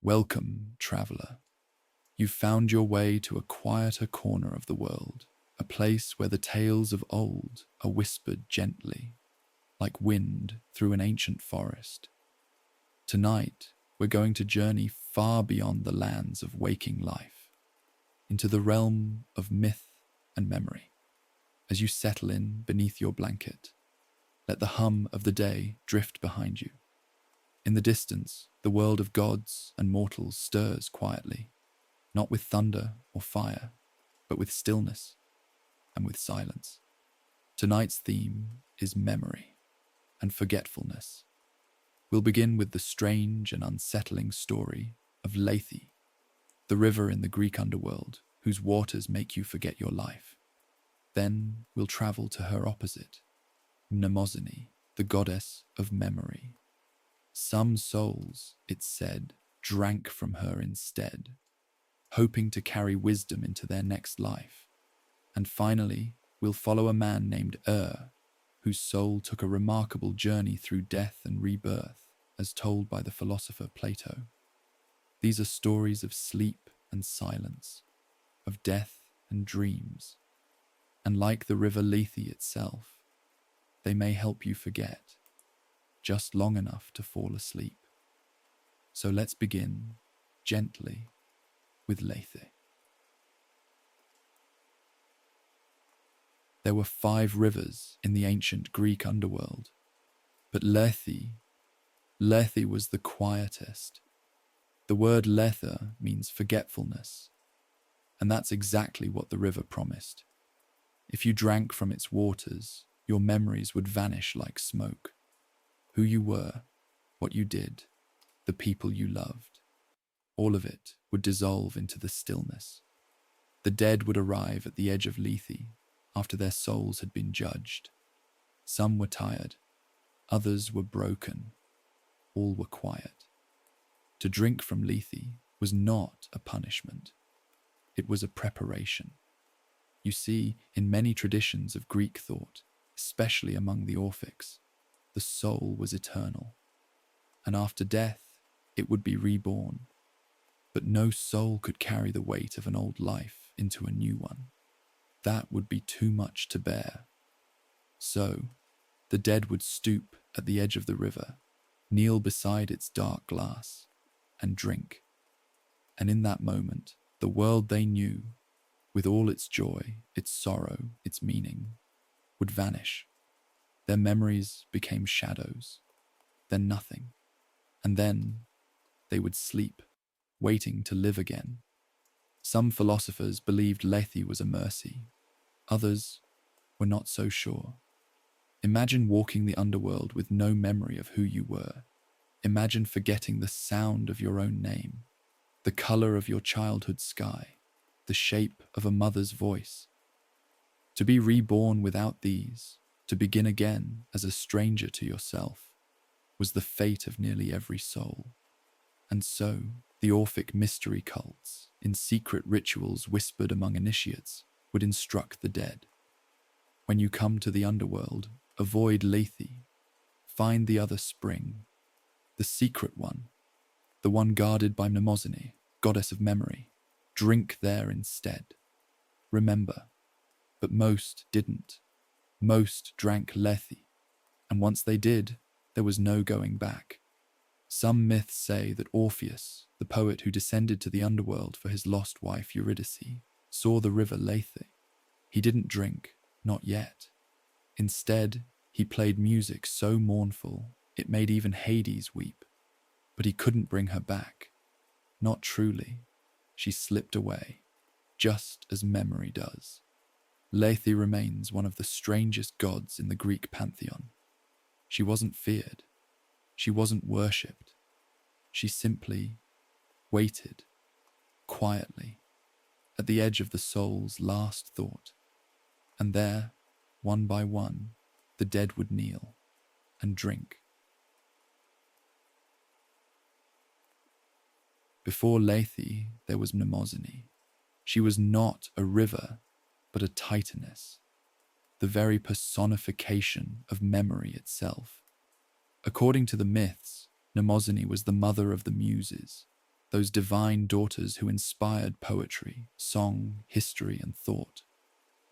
Welcome, traveler. You've found your way to a quieter corner of the world, a place where the tales of old are whispered gently, like wind through an ancient forest. Tonight, we're going to journey far beyond the lands of waking life, into the realm of myth and memory. As you settle in beneath your blanket, let the hum of the day drift behind you. In the distance, the world of gods and mortals stirs quietly, not with thunder or fire, but with stillness and with silence. Tonight's theme is memory and forgetfulness. We'll begin with the strange and unsettling story of Lethe, the river in the Greek underworld whose waters make you forget your life. Then we'll travel to her opposite, Mnemosyne, the goddess of memory. Some souls, it's said, drank from her instead, hoping to carry wisdom into their next life. And finally, we'll follow a man named whose soul took a remarkable journey through death and rebirth, as told by the philosopher Plato. These are stories of sleep and silence, of death and dreams, and like the river Lethe itself, they may help you forget, just long enough to fall asleep. So let's begin, gently, with Lethe. There were 5 rivers in the ancient Greek underworld, but Lethe was the quietest. The word Lethe means forgetfulness, and that's exactly what the river promised. If you drank from its waters, your memories would vanish like smoke. Who you were, what you did, the people you loved, all of it would dissolve into the stillness. The dead would arrive at the edge of Lethe after their souls had been judged. Some were tired, others were broken, all were quiet. To drink from Lethe was not a punishment, it was a preparation. You see, in many traditions of Greek thought, especially among the Orphics, the soul was eternal, and after death it would be reborn. But no soul could carry the weight of an old life into a new one. That would be too much to bear. So, the dead would stoop at the edge of the river, kneel beside its dark glass, and drink. And in that moment, the world they knew, with all its joy, its sorrow, its meaning, would vanish. Their memories became shadows, then nothing, and then they would sleep, waiting to live again. Some philosophers believed Lethe was a mercy, others were not so sure. Imagine walking the underworld with no memory of who you were. Imagine forgetting the sound of your own name, the color of your childhood sky, the shape of a mother's voice. To be reborn without these, to begin again as a stranger to yourself, was the fate of nearly every soul. And so, the Orphic mystery cults, in secret rituals whispered among initiates, would instruct the dead. When you come to the underworld, avoid Lethe. Find the other spring, the secret one, the one guarded by Mnemosyne, goddess of memory. Drink there instead. Remember, but most didn't. Most drank Lethe, and once they did, there was no going back. Some myths say that Orpheus, the poet who descended to the underworld for his lost wife Eurydice, saw the river Lethe. He didn't drink, not yet. Instead, he played music so mournful it made even Hades weep. But he couldn't bring her back. Not truly. She slipped away, just as memory does. Lethe remains one of the strangest gods in the Greek pantheon. She wasn't feared. She wasn't worshipped. She simply waited, quietly, at the edge of the soul's last thought. And there, one by one, the dead would kneel and drink. Before Lethe, there was Mnemosyne. She was not a river, but a titaness, the very personification of memory itself. According to the myths, Mnemosyne was the mother of the Muses, those divine daughters who inspired poetry, song, history, and thought.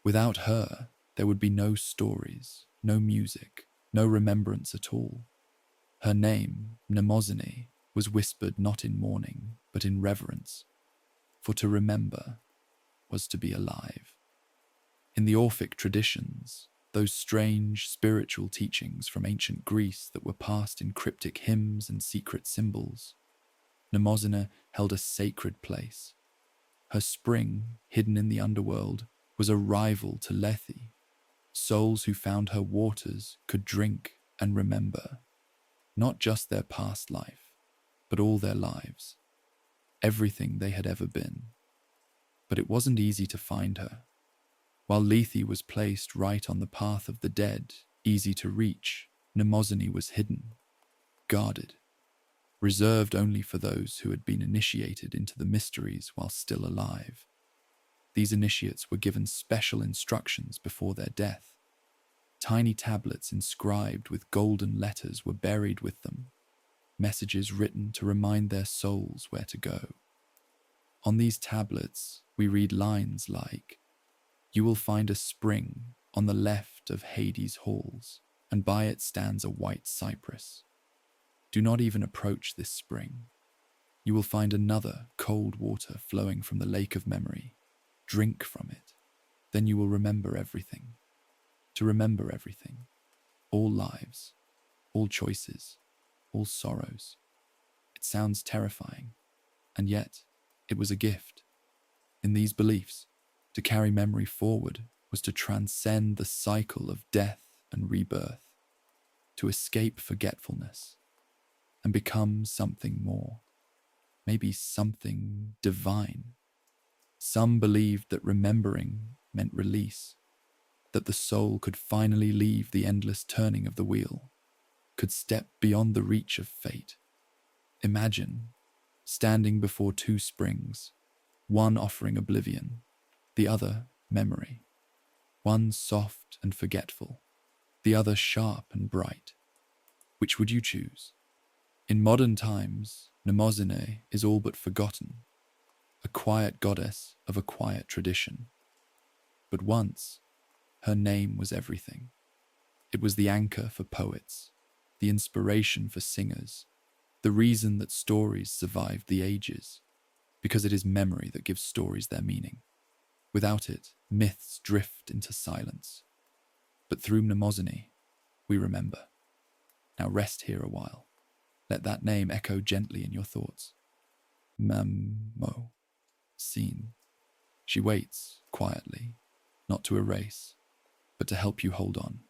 Without her, there would be no stories, no music, no remembrance at all. Her name, Mnemosyne, was whispered not in mourning, but in reverence, for to remember was to be alive. In the Orphic traditions, those strange spiritual teachings from ancient Greece that were passed in cryptic hymns and secret symbols, Mnemosyne held a sacred place. Her spring, hidden in the underworld, was a rival to Lethe. Souls who found her waters could drink and remember, not just their past life, but all their lives, everything they had ever been. But it wasn't easy to find her. While Lethe was placed right on the path of the dead, easy to reach, Mnemosyne was hidden, guarded, reserved only for those who had been initiated into the mysteries while still alive. These initiates were given special instructions before their death. Tiny tablets inscribed with golden letters were buried with them, messages written to remind their souls where to go. On these tablets, we read lines like, "You will find a spring on the left of Hades' halls, and by it stands a white cypress. Do not even approach this spring. You will find another cold water flowing from the lake of memory. Drink from it. Then you will remember everything. To remember everything. All lives, all choices, all sorrows." It sounds terrifying, and yet it was a gift. In these beliefs, to carry memory forward was to transcend the cycle of death and rebirth, to escape forgetfulness and become something more, maybe something divine. Some believed that remembering meant release, that the soul could finally leave the endless turning of the wheel, could step beyond the reach of fate. Imagine standing before two springs, one offering oblivion, the other memory, one soft and forgetful, the other sharp and bright. Which would you choose? In modern times, Mnemosyne is all but forgotten, a quiet goddess of a quiet tradition. But once, her name was everything. It was the anchor for poets, the inspiration for singers, the reason that stories survived the ages, because it is memory that gives stories their meaning. Without it, myths drift into silence. But through Mnemosyne, we remember. Now rest here a while. Let that name echo gently in your thoughts. Mamo. Seen. She waits, quietly, not to erase, but to help you hold on.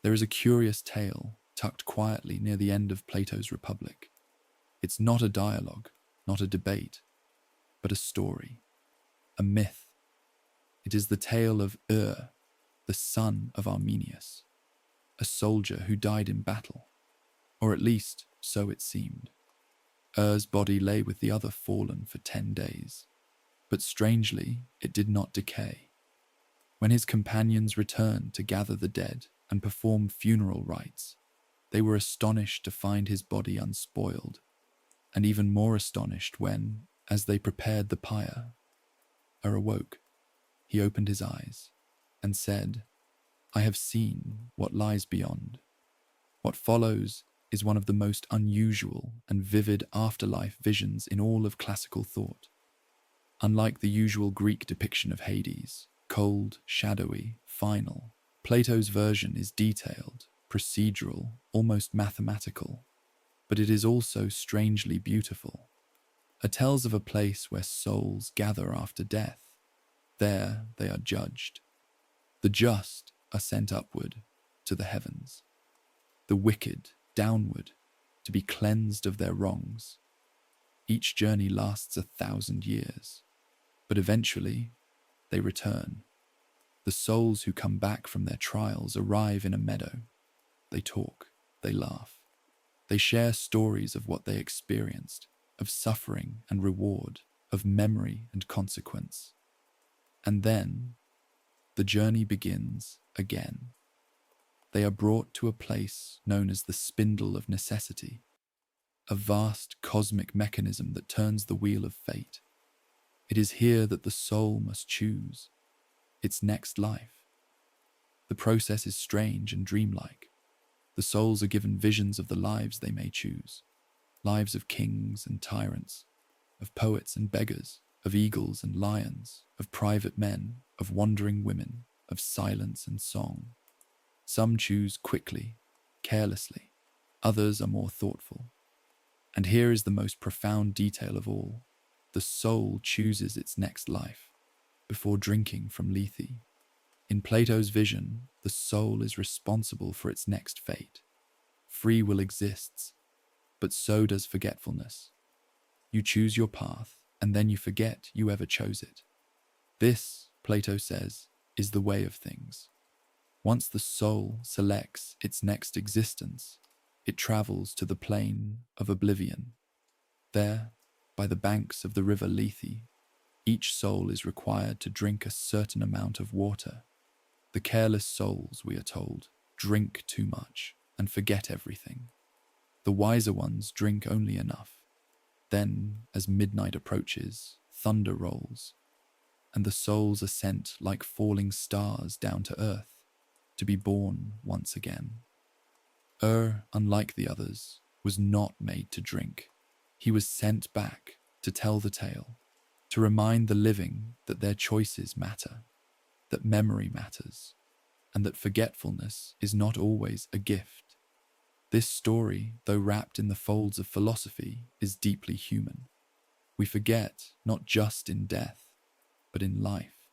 There is a curious tale tucked quietly near the end of Plato's Republic. It's not a dialogue, not a debate, but a story, a myth. It is the tale of the son of Arminius, a soldier who died in battle, or at least so it seemed. Ur's body lay with the other fallen for 10 days, but strangely it did not decay. When his companions returned to gather the dead and perform funeral rites, they were astonished to find his body unspoiled, and even more astonished when, as they prepared the pyre, Ur awoke. He opened his eyes and said, "I have seen what lies beyond." What follows is one of the most unusual and vivid afterlife visions in all of classical thought. Unlike the usual Greek depiction of Hades, cold, shadowy, final, Plato's version is detailed, procedural, almost mathematical, but it is also strangely beautiful. It tells of a place where souls gather after death. There they are judged. The just are sent upward to the heavens, the wicked downward to be cleansed of their wrongs. Each journey lasts 1,000 years, but eventually they return. The souls who come back from their trials arrive in a meadow. They talk, they laugh. They share stories of what they experienced, of suffering and reward, of memory and consequence. And then, the journey begins again. They are brought to a place known as the spindle of necessity, a vast cosmic mechanism that turns the wheel of fate. It is here that the soul must choose its next life. The process is strange and dreamlike. The souls are given visions of the lives they may choose, lives of kings and tyrants, of poets and beggars, of eagles and lions, of private men, of wandering women, of silence and song. Some choose quickly, carelessly. Others are more thoughtful. And here is the most profound detail of all. The soul chooses its next life before drinking from Lethe. In Plato's vision, the soul is responsible for its next fate. Free will exists, but so does forgetfulness. You choose your path, and then you forget you ever chose it. This, Plato says, is the way of things. Once the soul selects its next existence, it travels to the plane of oblivion. There, by the banks of the river Lethe, each soul is required to drink a certain amount of water. The careless souls, we are told, drink too much and forget everything. The wiser ones drink only enough. Then, as midnight approaches, thunder rolls, and the souls are sent like falling stars down to earth, to be born once again. Unlike the others, was not made to drink. He was sent back to tell the tale, to remind the living that their choices matter, that memory matters, and that forgetfulness is not always a gift. This story, though wrapped in the folds of philosophy, is deeply human. We forget not just in death, but in life.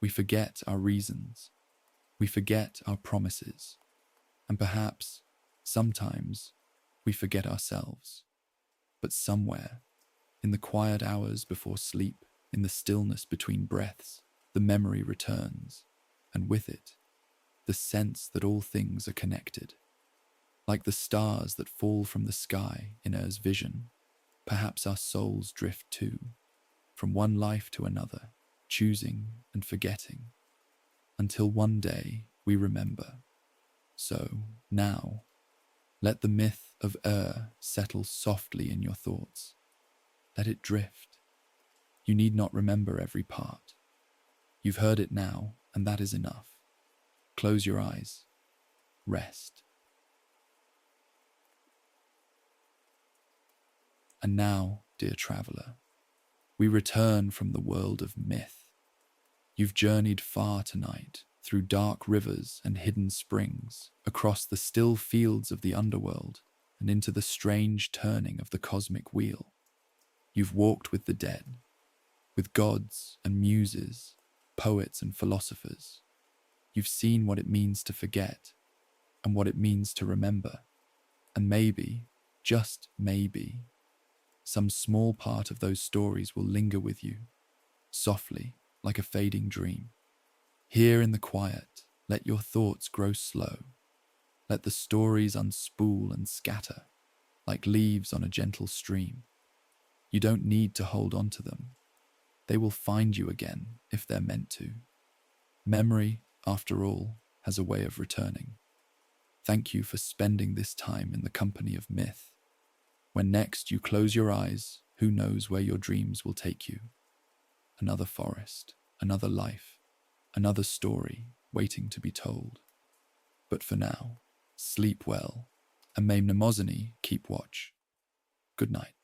We forget our reasons. We forget our promises. And perhaps, sometimes, we forget ourselves. But somewhere, in the quiet hours before sleep, in the stillness between breaths, the memory returns, and with it, the sense that all things are connected. Like the stars that fall from the sky in Er's vision, perhaps our souls drift too, from one life to another, choosing and forgetting, until one day we remember. So, now, let the myth of settle softly in your thoughts. Let it drift. You need not remember every part. You've heard it now, and that is enough. Close your eyes. Rest. And now, dear traveller, we return from the world of myth. You've journeyed far tonight, through dark rivers and hidden springs, across the still fields of the underworld, and into the strange turning of the cosmic wheel. You've walked with the dead, with gods and muses, poets and philosophers. You've seen what it means to forget, and what it means to remember, and maybe, just maybe, some small part of those stories will linger with you, softly, like a fading dream. Here in the quiet, let your thoughts grow slow. Let the stories unspool and scatter, like leaves on a gentle stream. You don't need to hold on to them. They will find you again if they're meant to. Memory, after all, has a way of returning. Thank you for spending this time in the company of myth. When next you close your eyes, who knows where your dreams will take you? Another forest, another life, another story waiting to be told. But for now, sleep well, and may Mnemosyne keep watch. Good night.